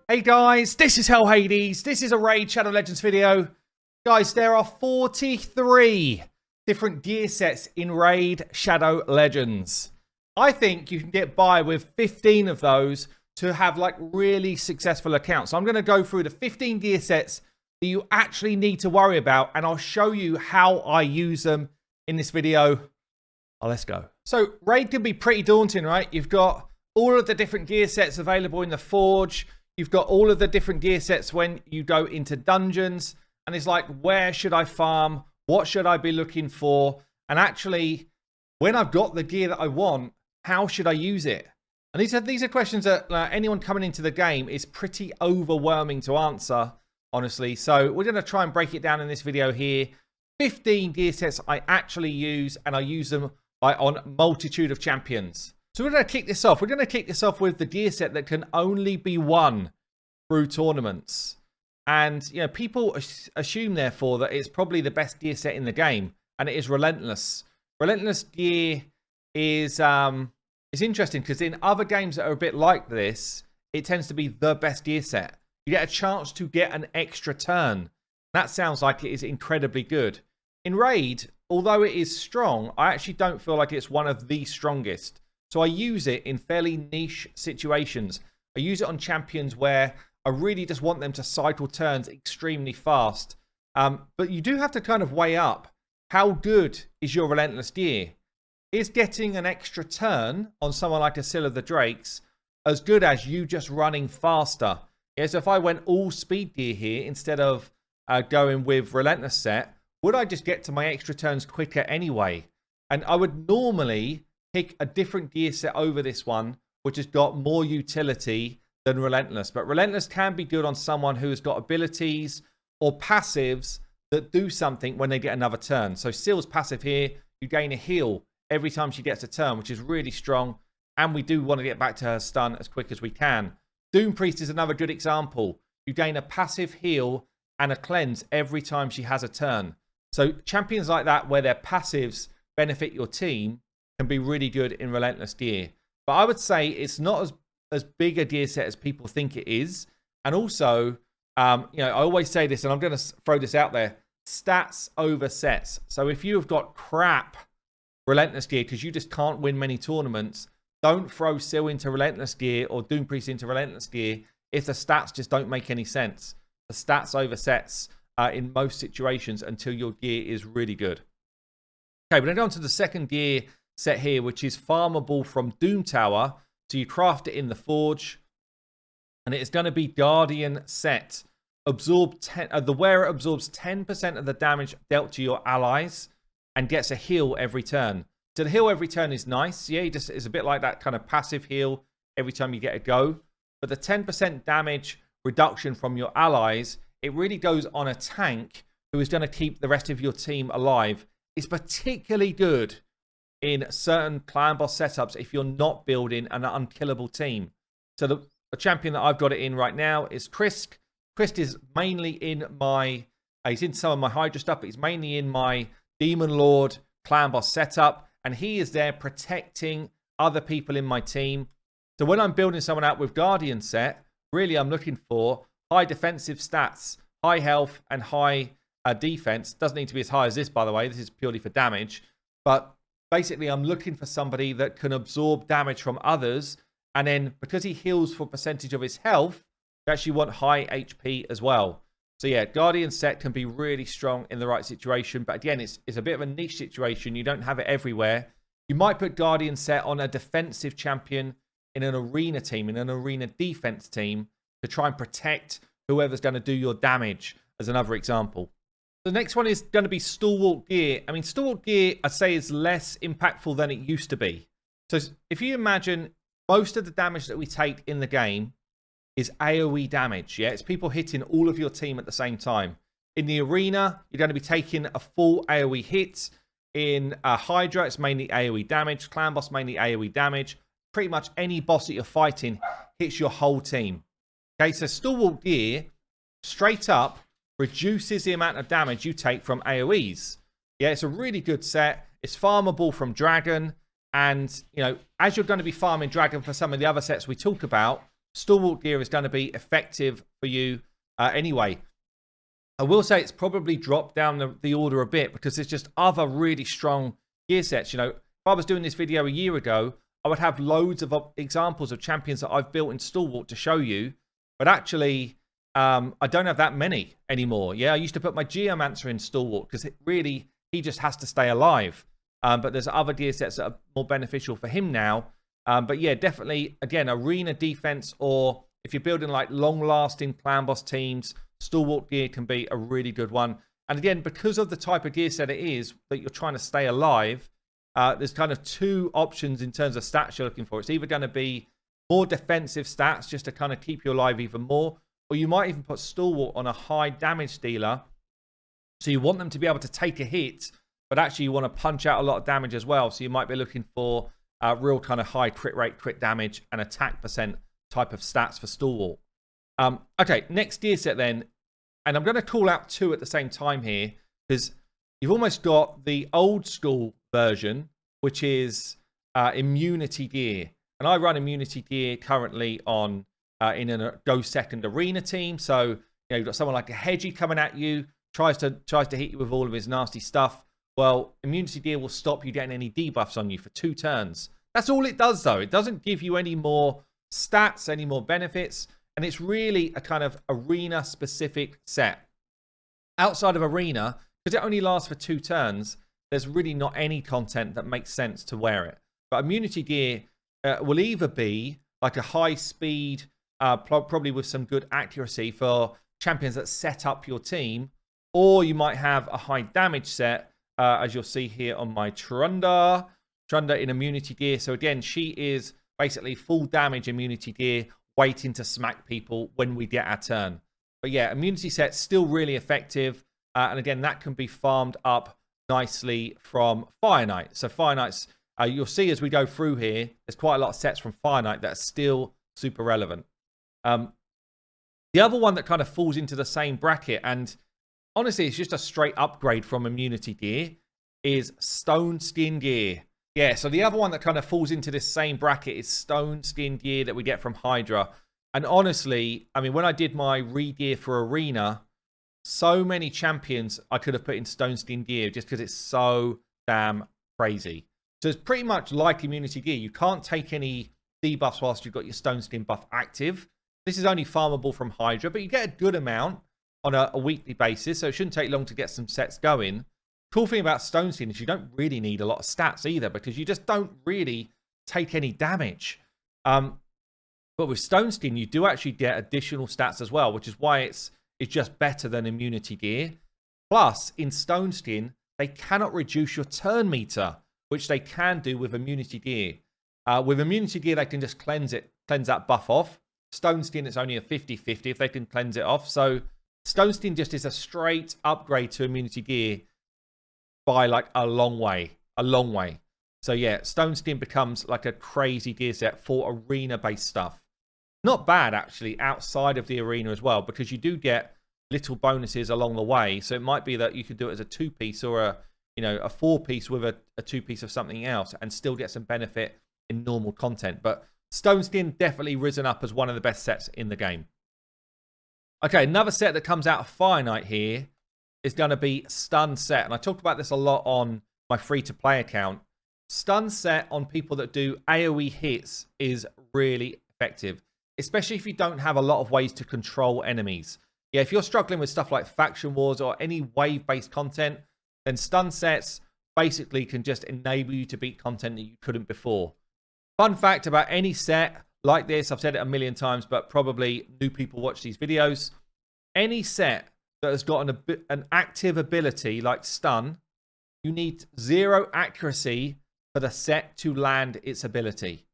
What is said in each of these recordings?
Hey guys, this is Hell Hades. This is a Raid Shadow Legends video. Guys, there are 43 different gear sets in Raid Shadow Legends. I think you can get by with 15 of those to have like really successful accounts. So I'm going to go through the 15 gear sets that you actually need to worry about, and I'll show you how I use them in this video. Oh, let's go. So Raid can be pretty daunting, right? You've got all of the different gear sets available in the Forge. You've got all of the different gear sets when you go into dungeons. And it's like, where should I farm? What should I be looking for? And actually, when I've got the gear that I want, how should I use it? And these are questions that anyone coming into the game is pretty overwhelming to answer, honestly. So we're going to try and break it down in this video here. 15 gear sets I actually use, and I use them on a multitude of champions. So we're going to kick this off. We're going to kick this off with the gear set that can only be won through tournaments. And, you know, people assume, therefore, that it's probably the best gear set in the game. And it is Relentless. Relentless gear is interesting because in other games that are a bit like this, it tends to be the best gear set. You get a chance to get an extra turn. That sounds like it is incredibly good. In Raid, although it is strong, I actually don't feel like it's one of the strongest. So I use it in fairly niche situations. I use it on champions where I really just want them to cycle turns extremely fast. But you do have to kind of weigh up how good is your Relentless gear. Is getting an extra turn on someone like a Scylla the Drakes as good as you just running faster? Yeah, so if I went all speed gear here instead of going with Relentless set, would I just get to my extra turns quicker anyway? And I would normally pick a different gear set over this one, which has got more utility than Relentless. But Relentless can be good on someone who has got abilities or passives that do something when they get another turn. So Scylla's passive here, you gain a heal every time she gets a turn, which is really strong. And we do want to get back to her stun as quick as we can. Doom Priest is another good example. You gain a passive heal and a cleanse every time she has a turn. So champions like that, where their passives benefit your team, can be really good in Relentless gear. But I would say it's not as big a gear set as people think it is. And also, you know, I always say this, and I'm going to throw this out there, stats over sets. So if you have got crap Relentless gear because you just can't win many tournaments, don't throw Syl into Relentless gear or Doom Priest into Relentless gear if the stats just don't make any sense. The stats over sets in most situations until your gear is really good. Okay, we're going to go on to the second gear set here, which is farmable from Doom Tower. So you craft it in the Forge, and it is going to be Guardian Set. The wearer absorbs 10% of the damage dealt to your allies and gets a heal every turn. So the heal every turn is nice. Yeah, it's a bit like that kind of passive heal every time you get a go. But the 10% damage reduction from your allies, it really goes on a tank who is going to keep the rest of your team alive. It's particularly good in certain clan boss setups if you're not building an unkillable team. So the champion that I've got it in right now is Krisk. Krisk is mainly in my... he's in some of my Hydra stuff, but he's mainly in my Demon Lord clan boss setup. And he is there protecting other people in my team. So when I'm building someone out with Guardian Set, really I'm looking for high defensive stats, high health, and high defense. Doesn't need to be as high as this, by the way. This is purely for damage. But basically, I'm looking for somebody that can absorb damage from others. And then because he heals for percentage of his health, you actually want high HP as well. So yeah, Guardian Set can be really strong in the right situation. But again, it's a bit of a niche situation. You don't have it everywhere. You might put Guardian Set on a defensive champion in an arena team, in an arena defense team, to try and protect whoever's going to do your damage, as another example. The next one is going to be Stalwart gear. I mean, Stalwart gear, I'd say, is less impactful than it used to be. So if you imagine most of the damage that we take in the game is AoE damage. Yeah, it's people hitting all of your team at the same time. In the arena, you're going to be taking a full AoE hit. In Hydra, it's mainly AoE damage. Clan boss, mainly AoE damage. Pretty much any boss that you're fighting hits your whole team. Okay, so Stalwart gear, straight up, reduces the amount of damage you take from AoEs. Yeah, it's a really good set. It's farmable from Dragon. And, you know, as you're going to be farming Dragon for some of the other sets we talk about, Stalwart gear is going to be effective for you anyway. I will say it's probably dropped down the order a bit because there's just other really strong gear sets. You know, if I was doing this video a year ago, I would have loads of examples of champions that I've built in Stalwart to show you. But actually, I don't have that many anymore. Yeah, I used to put my Geomancer in Stalwart because he just has to stay alive. But there's other gear sets that are more beneficial for him now. But yeah, definitely, again, arena defense, or if you're building like long-lasting clan boss teams, Stalwart gear can be a really good one. And again, because of the type of gear set it is that you're trying to stay alive, there's kind of two options in terms of stats you're looking for. It's either going to be more defensive stats just to kind of keep you alive even more, or you might even put Stalwart on a high damage dealer. So you want them to be able to take a hit, but actually you want to punch out a lot of damage as well. So you might be looking for real kind of high crit rate, crit damage, and attack percent type of stats for Stalwart. Okay, next gear set then. And I'm going to call out two at the same time here, because you've almost got the old school version, which is immunity gear. And I run immunity gear currently on in a Go Second Arena team. So you know, you've got someone like a Hedgie coming at you, tries to hit you with all of his nasty stuff. Well, immunity gear will stop you getting any debuffs on you for 2 turns. That's all it does, though. It doesn't give you any more stats, any more benefits. And it's really a kind of arena-specific set. Outside of arena, because it only lasts for 2 turns, there's really not any content that makes sense to wear it. But immunity gear will either be like a high speed, probably with some good accuracy for champions that set up your team, or you might have a high damage set, as you'll see here on my Trunda in immunity gear. So again, she is basically full damage immunity gear, waiting to smack people when we get our turn. But yeah, immunity set's still really effective. And again, that can be farmed up nicely from Fire Knight. So Fire Knight's, you'll see as we go through here, there's quite a lot of sets from Fire Knight that are still super relevant. The other one that kind of falls into the same bracket, and honestly, it's just a straight upgrade from immunity gear, is Stone Skin gear. Yeah, so the other one that kind of falls into this same bracket is Stone Skin gear that we get from Hydra. And honestly, I mean, when I did my re-gear for Arena, so many champions I could have put in Stone Skin gear just because it's so damn crazy. So it's pretty much like immunity gear. You can't take any debuffs whilst you've got your Stone Skin buff active. This is only farmable from Hydra, but you get a good amount on a weekly basis, so it shouldn't take long to get some sets going. Cool thing about Stone Skin is you don't really need a lot of stats either, because you just don't really take any damage. But with Stone Skin, you do actually get additional stats as well, which is why it's just better than immunity gear. Plus, in Stone Skin, they cannot reduce your turn meter, which they can do with immunity gear. With immunity gear, they can just cleanse that buff off. Stone Skin, it's only a 50-50 if they can cleanse it off. So Stone Skin just is a straight upgrade to immunity gear by like a long way. So yeah, Stone Skin becomes like a crazy gear set for arena-based stuff. Not bad, actually, outside of the arena as well, because you do get little bonuses along the way. So it might be that you could do it as a 2-piece or a 4-piece with a 2-piece of something else and still get some benefit in normal content. But Stone Skin definitely risen up as one of the best sets in the game. Okay, another set that comes out of Fire Knight here is going to be Stun Set. And I talked about this a lot on my free-to-play account. Stun Set on people that do AoE hits is really effective, especially if you don't have a lot of ways to control enemies. Yeah, if you're struggling with stuff like Faction Wars or any wave-based content, then Stun Sets basically can just enable you to beat content that you couldn't before. Fun fact about any set like this, I've said it a million times, but probably new people watch these videos. Any set that has got an active ability like Stun, you need 0 accuracy for the set to land its ability.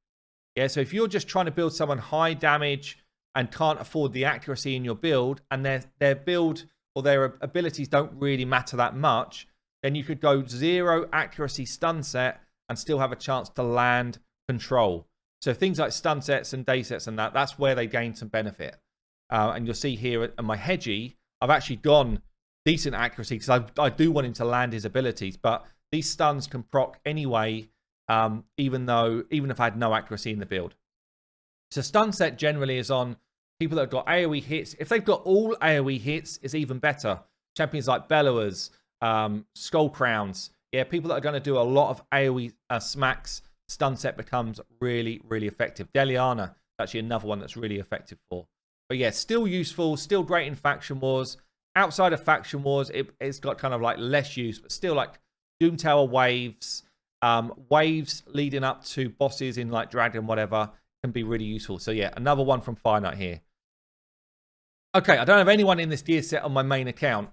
Yeah, so if you're just trying to build someone high damage and can't afford the accuracy in your build, and their build or their abilities don't really matter that much, then you could go 0 accuracy Stun Set and still have a chance to land control. So things like Stun Sets and Day Sets and that's where they gain some benefit. And you'll see here at my Hedgie, I've actually gone decent accuracy because I do want him to land his abilities, but these stuns can proc anyway, even if I had no accuracy in the build. So stun set generally is on people that have got AoE hits. If they've got all AoE hits, it's even better. Champions like Bellowers, Skull Crowns. Yeah, people that are going to do a lot of AoE smacks, stun set becomes really, really effective. Deliana, actually another one that's really effective for. But yeah, still useful, still great in Faction Wars. Outside of Faction Wars, it's got kind of like less use, but still like Doom Tower waves, waves leading up to bosses in like Dragon, whatever, can be really useful. So yeah, another one from Fire Knight here. Okay, I don't have anyone in this gear set on my main account.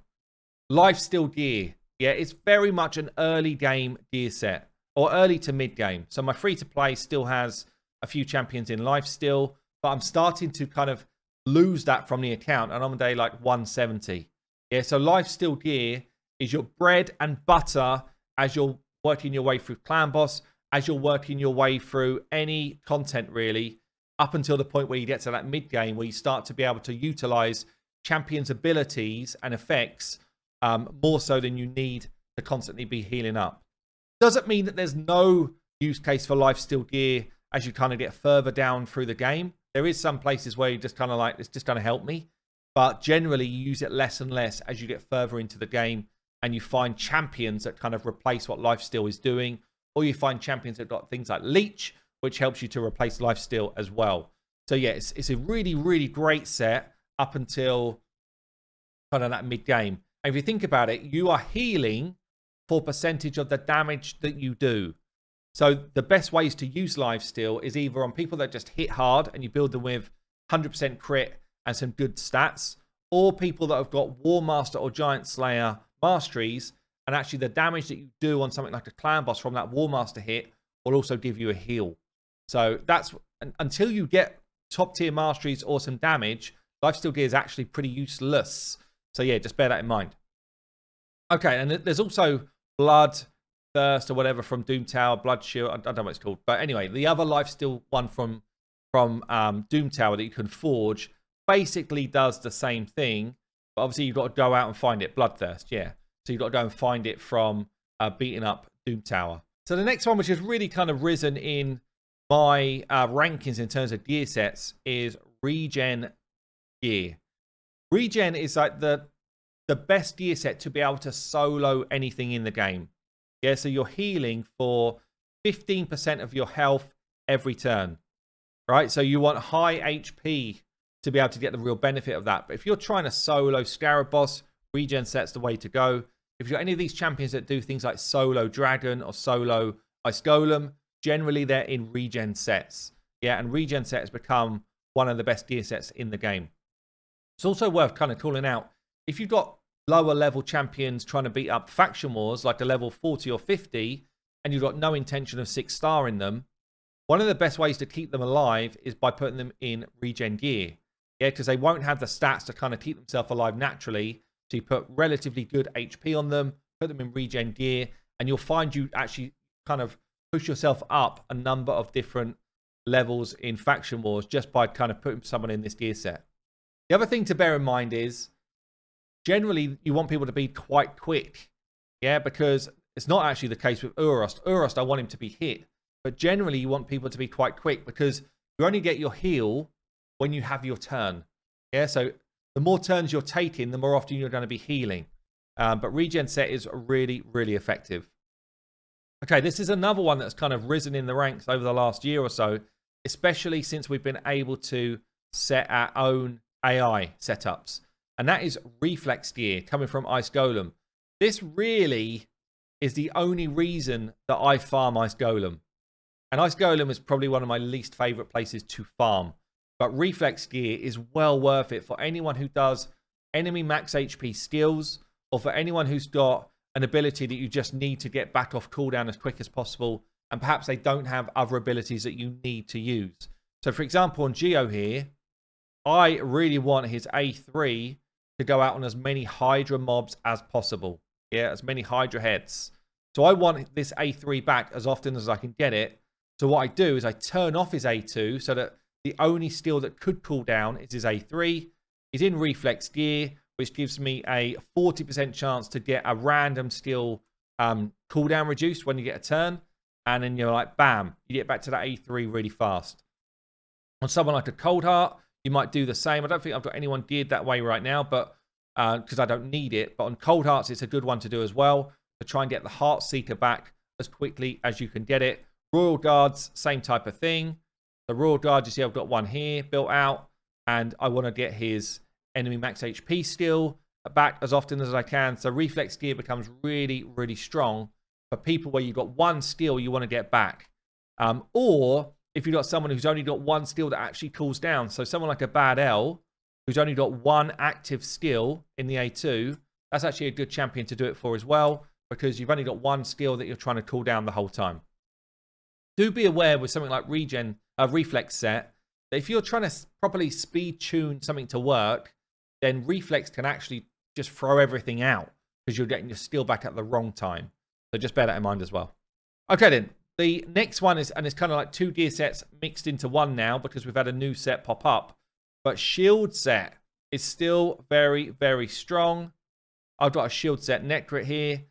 Lifesteal gear. Yeah, it's very much an early game gear set, or early to mid game. So my free to play still has a few champions in Lifesteal, but I'm starting to kind of lose that from the account, and I'm on day like 170. Yeah, so Lifesteal gear is your bread and butter as you're working your way through Clan Boss, as you're working your way through any content really, up until the point where you get to that mid game where you start to be able to utilize champions' abilities and effects more so than you need to constantly be healing up. Doesn't mean that there's no use case for Lifesteal gear as you kind of get further down through the game. There is some places where you just kind of like, it's just going to help me. But generally, you use it less and less as you get further into the game and you find champions that kind of replace what Lifesteal is doing. Or you find champions that got things like Leech, which helps you to replace Lifesteal as well. So yeah, it's a really, really great set up until kind of that mid-game. And if you think about it, you are healing for percentage of the damage that you do. So the best ways to use Lifesteal is either on people that just hit hard and you build them with 100% crit and some good stats, or people that have got War Master or Giant Slayer masteries, and actually the damage that you do on something like a Clan Boss from that War Master hit will also give you a heal. So that's, until you get top tier masteries or some damage, Lifesteal gear is actually pretty useless. So yeah, just bear that in mind. Okay, and there's also Blood Thirst or whatever from Doom Tower, Blood Shield, I don't know what it's called. But anyway, the other Lifesteal one from Doom Tower that you can forge basically does the same thing. But obviously you've got to go out and find it. Bloodthirst, yeah. So you've got to go and find it from beating up Doom Tower. So the next one, which has really kind of risen in my rankings in terms of gear sets, is Regen gear. Regen is like the best gear set to be able to solo anything in the game. Yeah, so you're healing for 15% of your health every turn, right? So you want high HP to be able to get the real benefit of that. But if you're trying to solo Scarab Boss, Regen Set's the way to go. If you're any of these champions that do things like solo Dragon or solo Ice Golem, generally they're in Regen Sets. Yeah, and Regen Set has become one of the best gear sets in the game. It's also worth kind of calling out, if you've got lower level champions trying to beat up Faction Wars, like a level 40 or 50, and you've got no intention of 6-star in them, one of the best ways to keep them alive is by putting them in Regen gear. Yeah, because they won't have the stats to kind of keep themselves alive naturally. So you put relatively good HP on them, put them in Regen gear, and you'll find you actually kind of push yourself up a number of different levels in Faction Wars just by kind of putting someone in this gear set. The other thing to bear in mind is, generally, you want people to be quite quick. Yeah, because it's not actually the case with Urost. Urost, I want him to be hit. But generally, you want people to be quite quick because you only get your heal when you have your turn. Yeah, so the more turns you're taking, the more often you're going to be healing. But Regen Set is really, really effective. Okay, this is another one that's kind of risen in the ranks over the last year or so, especially since we've been able to set our own AI setups. And that is Reflex gear coming from Ice Golem. This really is the only reason that I farm Ice Golem. And Ice Golem is probably one of my least favorite places to farm. But Reflex gear is well worth it for anyone who does enemy max HP skills, or for anyone who's got an ability that you just need to get back off cooldown as quick as possible, and perhaps they don't have other abilities that you need to use. So for example, on Geo here, I really want his A3 to go out on as many Hydra mobs as possible. Yeah, as many Hydra heads. So I want this A3 back as often as I can get it. So what I do is I turn off his A2 so that the only skill that could cool down is his A3. He's in Reflex gear, which gives me a 40% chance to get a random skill cooldown reduced when you get a turn. And then you're like, bam, you get back to that A3 really fast. On someone like a Cold Heart, you might do the same. I don't think I've got anyone geared that way right now, but because I don't need it. But on Cold Hearts, it's a good one to do as well, to try and get the Heart Seeker back as quickly as you can get it. Royal Guards, same type of thing. The Royal Guard, you see I've got one here built out, and I want to get his enemy max HP skill back as often as I can. So Reflex gear becomes really, really strong for people where you've got one skill you want to get back. Or if you've got someone who's only got one skill that actually cools down. So someone like a Bad L, who's only got one active skill in the A2, that's actually a good champion to do it for as well, because you've only got one skill that you're trying to cool down the whole time. Do be aware with something like Reflex Set, that if you're trying to properly speed tune something to work, then Reflex can actually just throw everything out because you're getting your skill back at the wrong time. So just bear that in mind as well. Okay then, the next one is, and it's kind of like two gear sets mixed into one now because we've had a new set pop up. But Shield Set is still very, very strong. I've got a Shield Set Necrit here.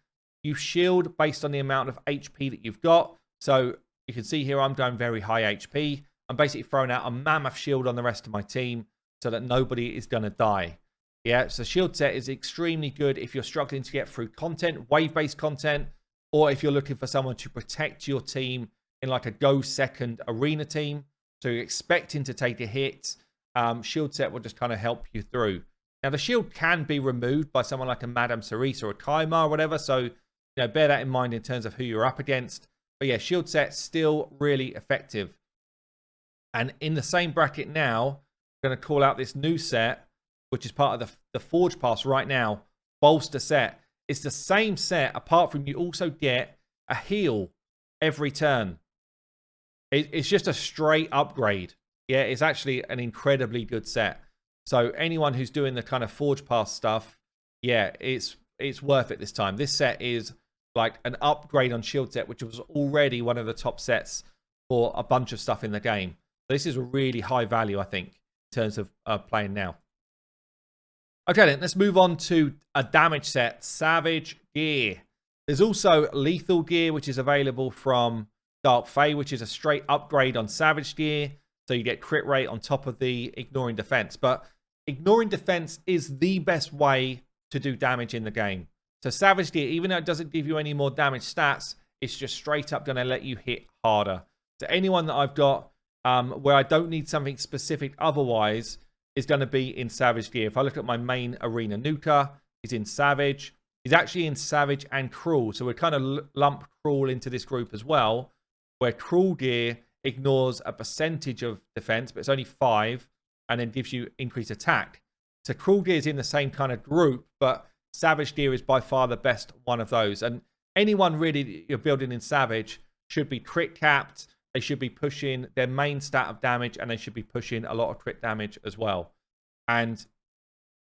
You shield based on the amount of HP that you've got. So you can see here I'm going very high HP. I'm basically throwing out a mammoth shield on the rest of my team so that nobody is going to die. Yeah, so Shield Set is extremely good if you're struggling to get through content, wave-based content, or if you're looking for someone to protect your team in like a go second arena team. So you're expecting to take a hit. Shield Set will just kind of help you through. Now, the shield can be removed by someone like a Madame Cerise or a Kaima or whatever. So, you know, bear that in mind in terms of who you're up against. But yeah, Shield Set still really effective. And in the same bracket now, I'm going to call out this new set, which is part of the Forge Pass right now, Bolster Set. It's the same set, apart from you also get a heal every turn. It's just a straight upgrade. Yeah, it's actually an incredibly good set. So anyone who's doing the kind of Forge Pass stuff, yeah, it's worth it this time. This set is like an upgrade on Shield Set, which was already one of the top sets for a bunch of stuff in the game. This is a really high value, I think, in terms of playing now. Okay, then let's move on to a damage set, Savage Gear. There's also Lethal Gear, which is available from Dark Fae, which is a straight upgrade on Savage Gear. So you get crit rate on top of the ignoring defense. But ignoring defense is the best way to do damage in the game. So Savage Gear, even though it doesn't give you any more damage stats, it's just straight up going to let you hit harder. So anyone that I've got where I don't need something specific otherwise is going to be in Savage Gear. If I look at my main arena, Nuka, he's in Savage. He's actually in Savage and Cruel. So we're kind of lump Cruel into this group as well, where Cruel Gear ignores a percentage of defense, but it's only 5, and then gives you increased attack. So Cruel Gear is in the same kind of group, but Savage Gear is by far the best one of those. And anyone really that you're building in Savage should be crit capped. They should be pushing their main stat of damage, and they should be pushing a lot of crit damage as well. And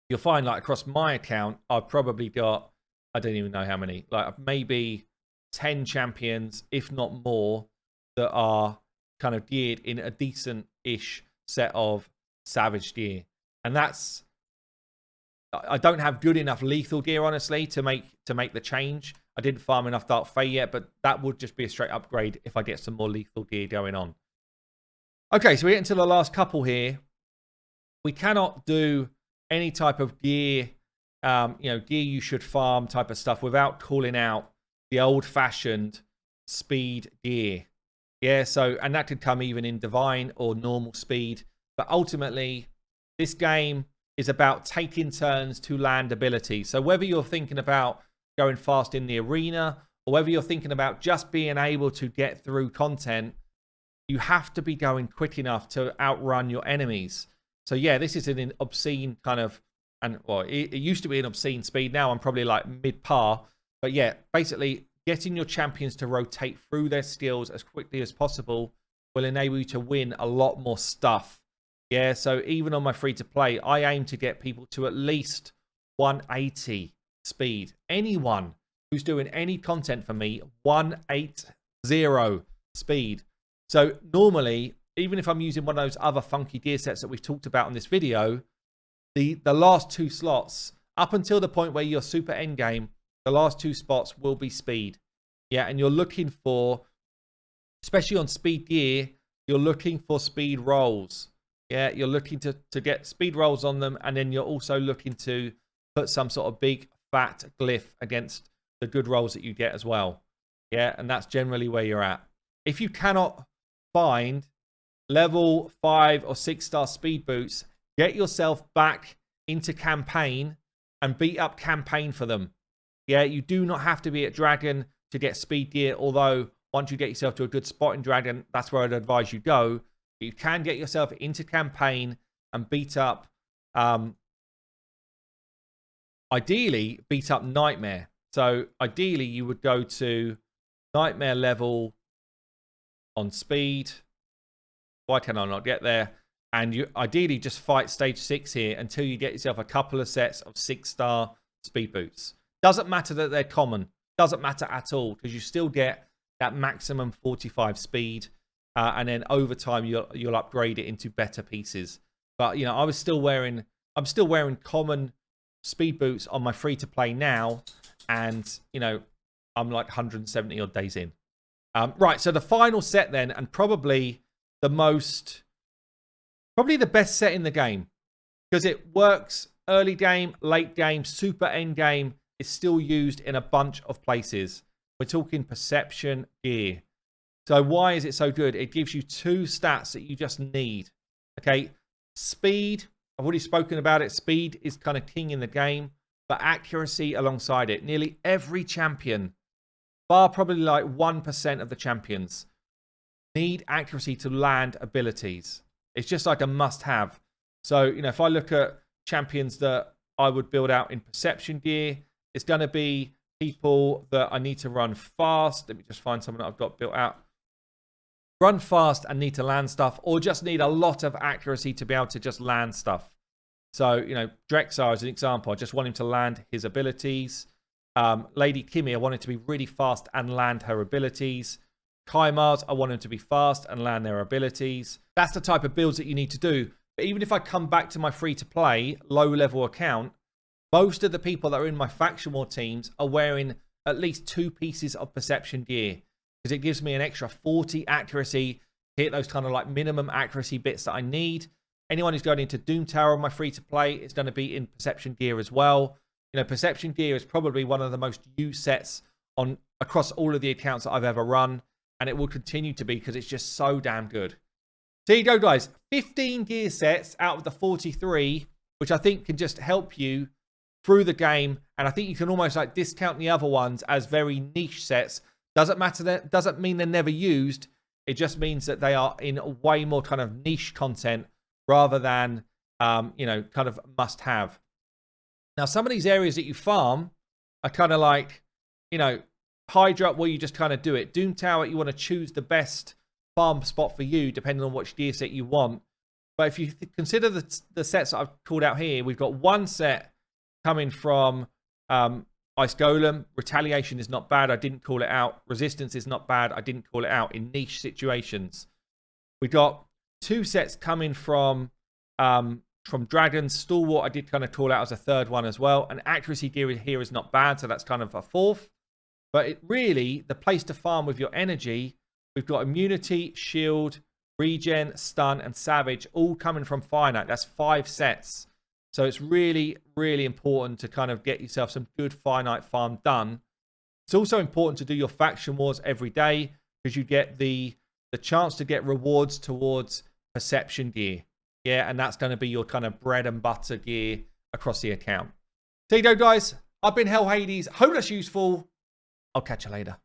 you'll find, like, across my account, I've probably got, I don't even know how many, like maybe 10 champions, if not more, that are kind of geared in a decent-ish set of Savage Gear. And that's, I don't have good enough lethal gear, honestly, to make the change. I didn't farm enough Dark Fae yet, but that would just be a straight upgrade if I get some more lethal gear going on. Okay, so we get into the last couple here. We cannot do any type of gear, gear you should farm type of stuff without calling out the old-fashioned speed gear. Yeah, so, and that could come even in divine or normal speed. But ultimately, this game is about taking turns to land ability. So whether you're thinking about going fast in the arena, or whether you're thinking about just being able to get through content, you have to be going quick enough to outrun your enemies. So yeah, this is an obscene kind of, and well, it used to be an obscene speed. Now I'm probably like mid-par. But yeah, basically getting your champions to rotate through their skills as quickly as possible will enable you to win a lot more stuff. Yeah, so even on my free-to-play, I aim to get people to at least 180 speed. Anyone who's doing any content for me, 180 speed. So normally, even if I'm using one of those other funky gear sets that we've talked about in this video, the last 2 slots, up until the point where you're super endgame, the last 2 spots will be speed. Yeah, and you're looking for, especially on speed gear, you're looking for speed rolls. Yeah, you're looking to get speed rolls on them, and then you're also looking to put some sort of big fat glyph against the good rolls that you get as well. Yeah, and that's generally where you're at. If you cannot find level 5 or 6-star speed boots, get yourself back into campaign and beat up campaign for them. Yeah, you do not have to be at Dragon to get speed gear, although once you get yourself to a good spot in Dragon, that's where I'd advise you go. You can get yourself into campaign and beat up, ideally, beat up Nightmare. So ideally, you would go to Nightmare level on speed. Why can I not get there? And you ideally just fight stage 6 here until you get yourself a couple of sets of 6-star speed boots. Doesn't matter that they're common. Doesn't matter at all, because you still get that maximum 45 speed. And then over time, you'll upgrade it into better pieces. But, you know, I'm still wearing common speed boots on my free-to-play now. And, you know, I'm like 170 odd days in. Right, so the final set then, and probably the best set in the game. Because it works early game, late game, super end game. It's still used in a bunch of places. We're talking perception gear. So why is it so good? It gives you 2 stats that you just need. Okay, speed. I've already spoken about it. Speed is kind of king in the game, but accuracy alongside it. Nearly every champion, bar probably like 1% of the champions, need accuracy to land abilities. It's just like a must-have. So, you know, if I look at champions that I would build out in perception gear, it's going to be people that I need to run fast. Let me just find someone that I've got built out. Run fast and need to land stuff, or just need a lot of accuracy to be able to just land stuff. So, you know, Drexar as an example, I just want him to land his abilities. Lady Kimmy, I want him to be really fast and land her abilities. Kaimars, I want him to be fast and land their abilities. That's the type of builds that you need to do. But even if I come back to my free-to-play, low-level account, most of the people that are in my faction war teams are wearing at least 2 pieces of perception gear, because it gives me an extra 40 accuracy to hit those kind of like minimum accuracy bits that I need. Anyone who's going into Doom Tower on my free-to-play is going to be in perception gear as well. You know, perception gear is probably one of the most used sets on across all of the accounts that I've ever run, and it will continue to be because it's just so damn good. So there you go, guys. 15 gear sets out of the 43, which I think can just help you through the game, and I think you can almost like discount the other ones as very niche sets. Doesn't matter, that doesn't mean they're never used. It just means that they are in way more kind of niche content rather than you know, kind of must have. Now, some of these areas that you farm are kind of like, you know, Hydra, where you just kind of do it. Doom Tower, you want to choose the best farm spot for you, depending on which gear set you want. But if you consider the sets that I've called out here, we've got one set coming from Ice Golem. Retaliation is not bad. I didn't call it out. Resistance is not bad. I didn't call it out in niche situations. We've got 2 sets coming from Dragon. Stalwart, I did kind of call out as a 3rd one as well. And accuracy gear here is not bad, so that's kind of a 4th. But it really, the place to farm with your energy, we've got immunity, shield, regen, stun, and savage, all coming from finite. That's 5 sets. So it's really, really important to kind of get yourself some good finite farm done. It's also important to do your faction wars every day, because you get the chance to get rewards towards perception gear. Yeah, and that's going to be your kind of bread and butter gear across the account. So you go, guys. I've been Hell Hades. Hope that's useful. I'll catch you later.